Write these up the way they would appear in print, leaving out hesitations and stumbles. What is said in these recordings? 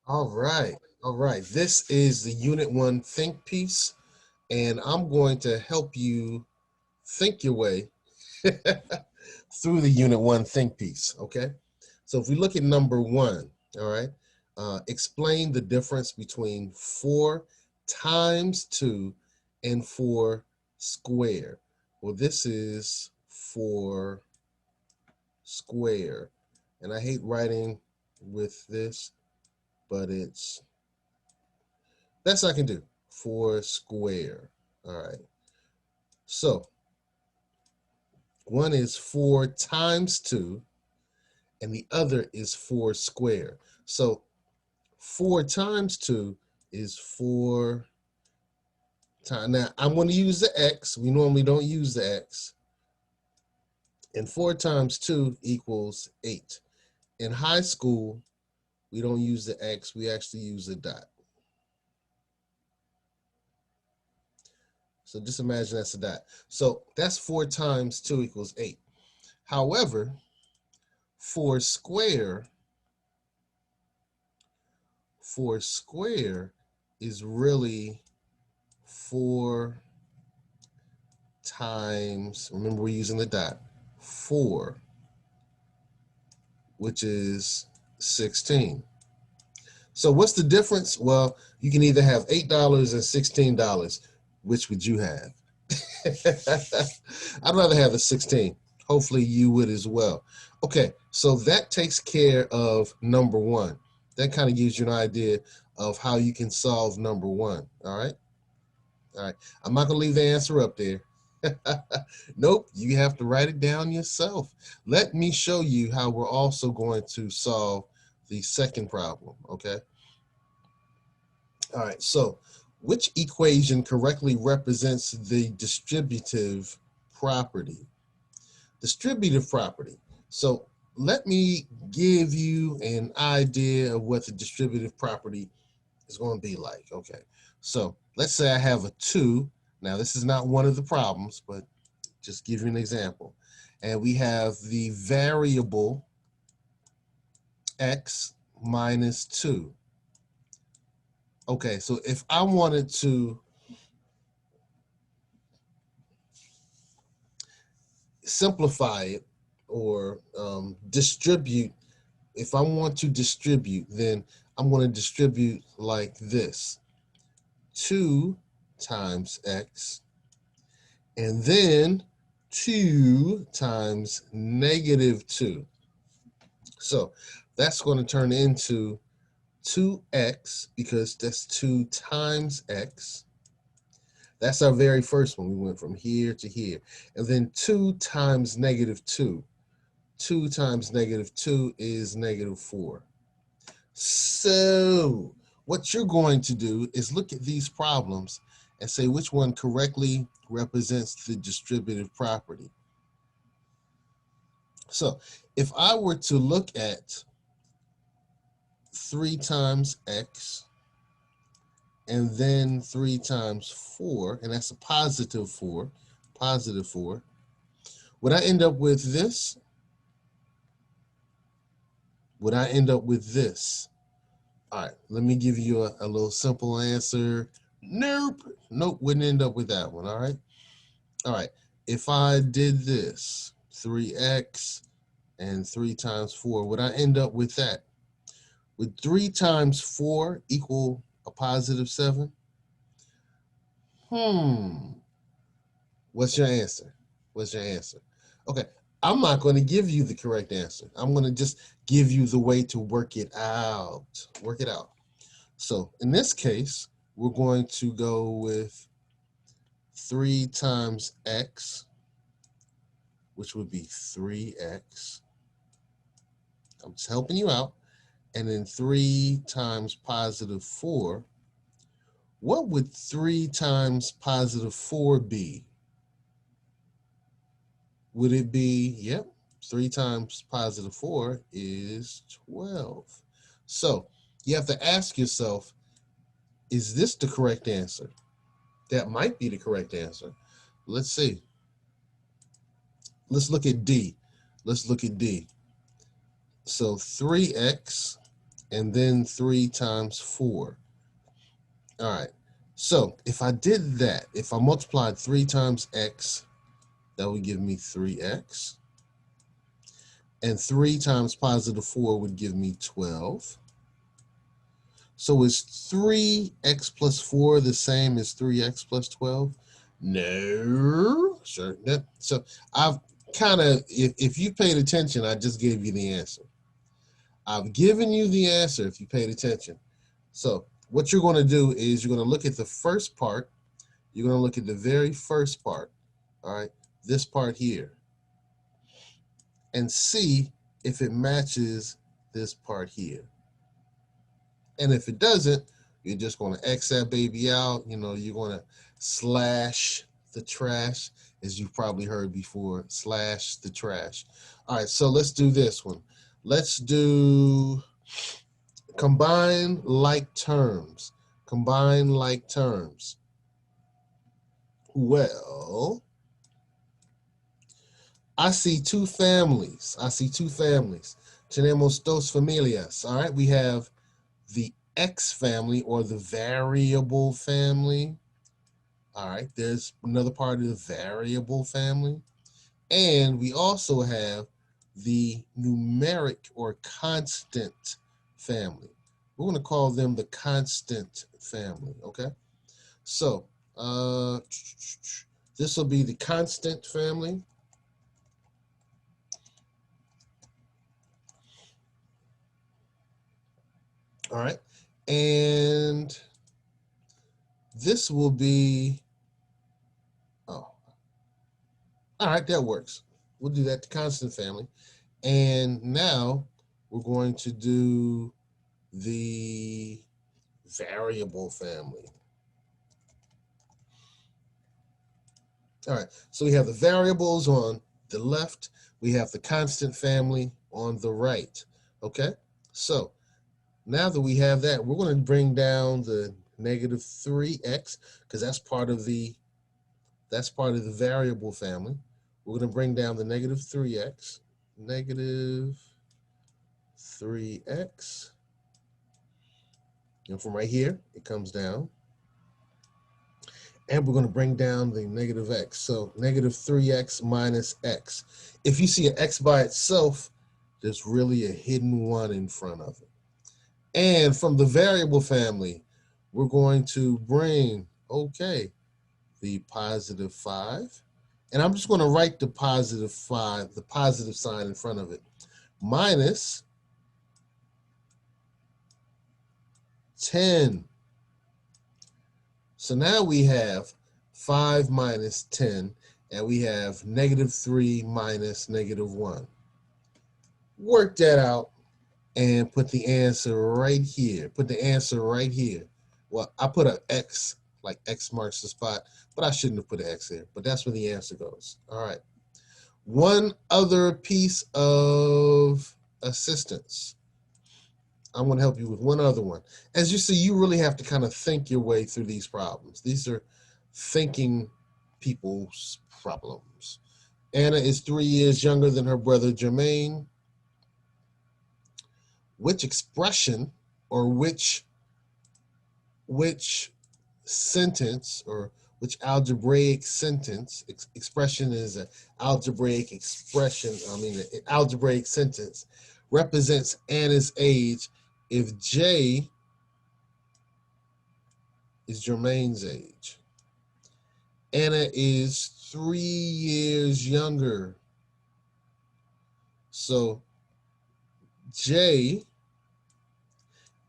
All right. All right. This is the Unit 1 think piece, and I'm going to help you think your way through the Unit 1 think piece. Okay. So if we look at number 1, all right, explain the difference between 4 times 2 and 4 square. Well, this is 4 square. And I hate writing with this, but it's best I can do. 4 square. All right. So one is 4 times 2, and the other is 4 square. So 4 times 2 is 4 times. Now I'm going to use the x. We normally don't use the x. And 4 times 2 equals 8. In high school, we don't use the x. We actually use a dot. So just imagine that's a dot. So that's 4 times 2 equals 8. However, 4 square, 4 square is really 4 times, remember we're using the dot, 4, which is 16. So what's the difference? Well, you can either have $8 and $16. Which would you have? I'd rather have the 16. Hopefully you would as well. Okay, so that takes care of number 1. That kind of gives you an idea of how you can solve number 1. All right. All right. I'm not going to leave the answer up there. Nope. You have to write it down yourself. Let me show you how we're also going to solve the second problem. Okay. All right. So, which equation correctly represents the distributive property? Distributive property. So, let me give you an idea of what the distributive property is going to be like. Okay. So let's say I have a 2. Now, this is not one of the problems, but just give you an example. And we have the variable x minus 2. Okay, so if I wanted to simplify it or distribute, if I want to distribute, then I'm going to distribute like this. 2 times x, and then 2 times negative 2. So that's going to turn into 2x because that's 2 times x. That's our very first one. We went from here to here. And then 2 times negative 2. 2 times negative 2 is negative 4. So what you're going to do is look at these problems and say which one correctly represents the distributive property. So if I were to look at 3 times x and then 3 times 4, and that's a positive 4, would I end up with this? Would I end up with this? All right, let me give you a little simple answer. Nope. Nope, wouldn't end up with that one. All right. All right. If I did this, 3x and 3 times 4, would I end up with that? Would 3 times 4 equal a positive 7? Hmm. What's your answer? What's your answer? Okay. I'm not going to give you the correct answer. I'm going to just give you the way to work it out. Work it out. So in this case, we're going to go with 3 times x, which would be 3x. I'm just helping you out. And then 3 times positive 4. What would 3 times positive 4 be? Would it be, yep, 3 times positive 4 is 12. So you have to ask yourself, is this the correct answer? That might be the correct answer. Let's see. Let's look at D. Let's look at D. So 3x and then 3 times 4. All right. So if I did that, if I multiplied 3 times x, that would give me 3x. And 3 times positive 4 would give me 12. So is 3x plus 4 the same as 3x plus 12? No. Sure. So I've kind of, if you paid attention, I just gave you the answer. I've given you the answer if you paid attention. So what you're going to do is you're going to look at the first part. You're going to look at the very first part. All right. This part here. And see if it matches this part here. And if it doesn't, you're just going to X that baby out. You know, you're going to slash the trash, as you've probably heard before, slash the trash. All right, so let's do this one. Let's do combine like terms. Combine like terms. Well, I see two families. Tenemos dos familias. All right, we have the X family or the variable family. All right, there's another part of the variable family. And we also have the numeric or constant family. We're going to call them the constant family, okay? So this will be the constant family. All right, and this will be, oh, all right, that works. We'll do that, the constant family. And now we're going to do the variable family. All right, so we have the variables on the left. We have the constant family on the right. Okay, so now that we have that, we're going to bring down the negative 3x because that's part of the variable family. We're going to bring down the negative 3x, negative 3x. And from right here, it comes down. And we're going to bring down the negative x. So negative 3x minus x. If you see an x by itself, there's really a hidden 1 in front of it. And from the variable family, we're going to bring, okay, the positive 5. And I'm just going to write the positive 5, the positive sign in front of it, minus 10. So now we have 5 minus 10, and we have negative 3 minus negative 1. Work that out and put the answer right here. Put the answer right here. Well, I put an X, like X marks the spot, but I shouldn't have put an X here. But that's where the answer goes. All right. One other piece of assistance. I'm going to help you with one other one. As you see, you really have to kind of think your way through these problems. These are thinking people's problems. Anna is 3 years younger than her brother Jermaine. Which expression or which sentence or which algebraic sentence, expression is an algebraic expression, an algebraic sentence, represents Anna's age if J is Jermaine's age. Anna is 3 years younger. So J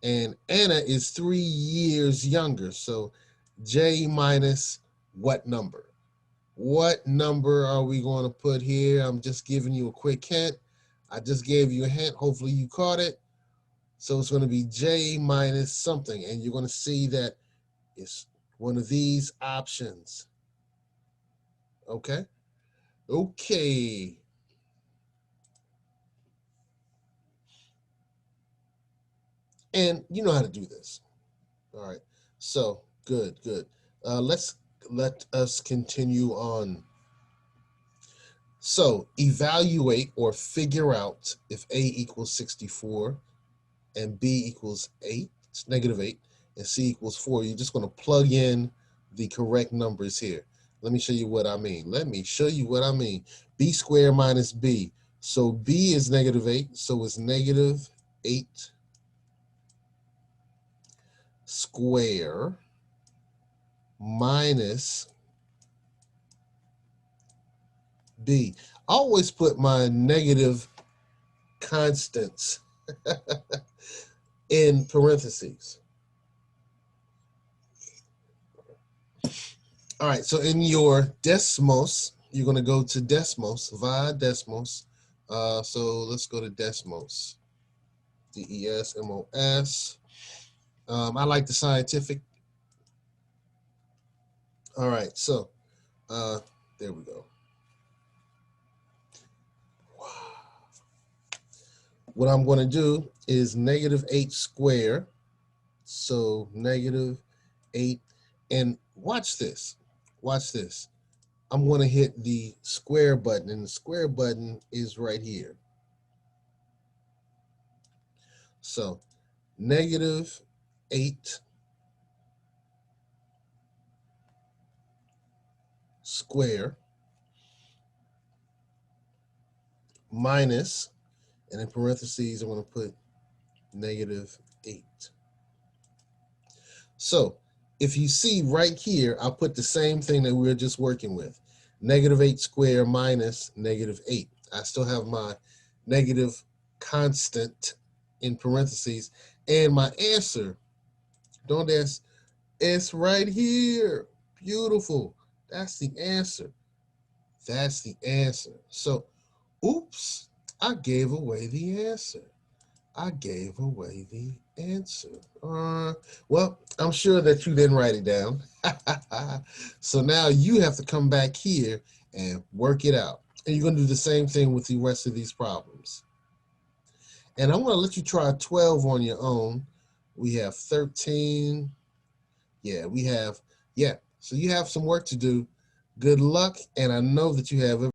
and Anna is 3 years younger. So J minus what number? What number are we going to put here? I'm just giving you a quick hint. I just gave you a hint. Hopefully you caught it. So it's going to be J minus something. And you're going to see that it's one of these options. Okay? Okay. And you know how to do this. All right. So good. Let us continue on. So evaluate or figure out if A equals 64. and b equals 8, it's negative 8, and c equals 4, you're just going to plug in the correct numbers here. Let me show you what I mean. Let me show you what I mean. B squared minus b. So b is negative 8, so it's negative 8 square minus b. I always put my negative constants in parentheses. All right, so in your Desmos, you're going to go to Desmos, via Desmos. So let's go to Desmos, Desmos. I like the scientific. All right, so there we go. What I'm going to do is negative 8 squared. So negative 8. And watch this. Watch this. I'm going to hit the square button, and the square button is right here. So negative 8 square minus, and in parentheses, I'm going to put negative 8. So if you see right here, I'll put the same thing that we were just working with. Negative 8 squared minus negative 8. I still have my negative constant in parentheses. And my answer, don't ask, it's right here. Beautiful. That's the answer. That's the answer. So, oops, I gave away the answer. I gave away the answer. Well, I'm sure that you didn't write it down. So now you have to come back here and work it out. And you're going to do the same thing with the rest of these problems. And I'm going to let you try 12 on your own. We have 13. Yeah, we have, yeah. So you have some work to do. Good luck. And I know that you have